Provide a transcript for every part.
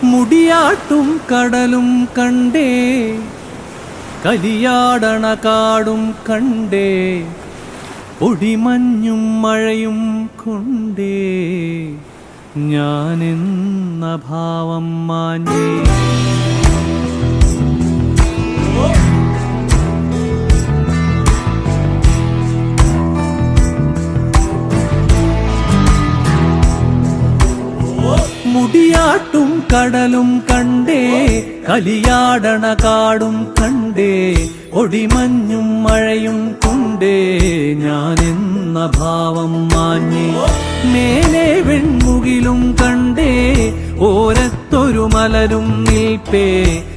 മുടിയാട്ടും കടലും കണ്ടേ, കലിയാടണ കാടും കണ്ടേ, പൊടിമഞ്ഞും മഴയും കൊണ്ടേ ഞാനെന്ന ഭാവം മാഞ്ഞേ. മുടിയാട്ടും കടലും കണ്ടേ, കലിയാടണ കാടും കണ്ടേ, ഒടിമഞ്ഞും മഴയും കൊണ്ടേ ഞാനെന്ന ഭാവം മാഞ്ഞേ. മേലെ വെൺമുകിലും കണ്ടേ, ഓരത്തൊരു മലരും നിൽപ്പേ,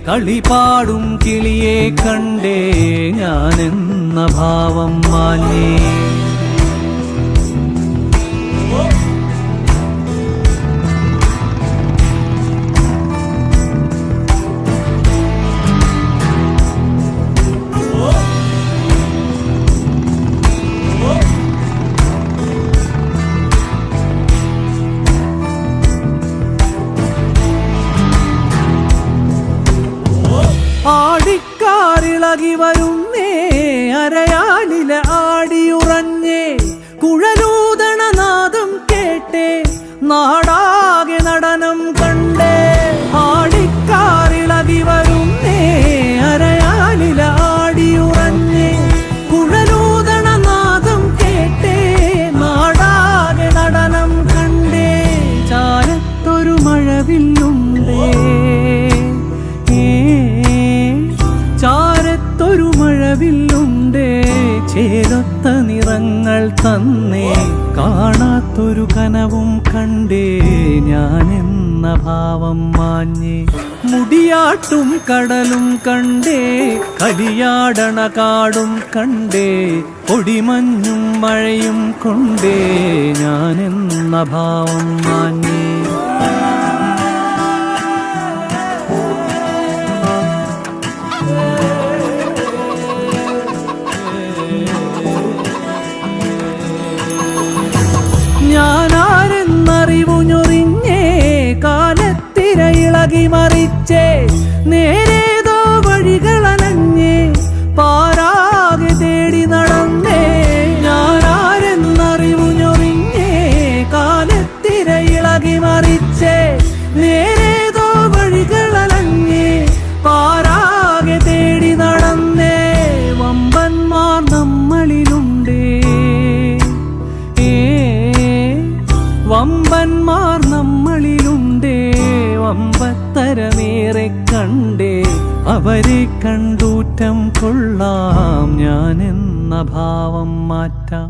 കളിപാടും കിളിയെ കണ്ടേ ഞാനെന്ന ഭാവം മാഞ്ഞേ. ആടിക്കാറിളകി വരുന്നേ, അരയാലില ആടിയുറഞ്ഞേ, കുഴലൂതണ നാദം കേട്ടേ, നാടാകെ നടനം കണ്ടേ. ആടിക്കാറിളകി വരുന്നേ, അരയാലില ആടിയുറഞ്ഞേ, കുഴലൂതണ നാദം കേട്ടേ, നാടാകെ നടനം കണ്ടേ. ചാരത്തൊരു മഴവില്ലുണ്ടേ, ചാരത്തൊരു മഴവില്ലുണ്ടേ, ചേരൊത്ത നിറങ്ങൾ തന്നേ, കാണാത്തൊരു കനവും കണ്ടേ ഞാനെന്ന ഭാവം മാഞ്ഞേ. മുടിയാട്ടും കടലും കണ്ടേ, കലിയാടണ കാടും കണ്ടേ, പൊടിമഞ്ഞും മഴയും കൊണ്ടേ ഞാനെന്ന ഭാവം മാഞ്ഞേ. ഞാനാരെന്നറിവു ഞൊറിഞ്ഞേ, കാലത്തിര ഇളകി മറിച്ചേ, നേരേതോ വഴികളനഞ്ഞേ, പാരാകെ തേടി നടന്നേ. ഞാനാരെന്നറിവു ഞൊറിഞ്ഞേ, കാലത്തിര ഇളകി മറിച്ചേ, നേരേതോ വഴികളനഞ്ഞേ, പാരാകെ തേടി നടന്നേ. വമ്പന്മാർ നമ്മളിലുണ്ടേ, വമ്പന്മാർ നമ്മളിലുണ്ടേ, വമ്പത്തരമേറെ കണ്ടേ, അവരെ കണ്ടൂറ്റം കൊള്ളാം ഞാനെന്ന ഭാവം മാറ്റാം.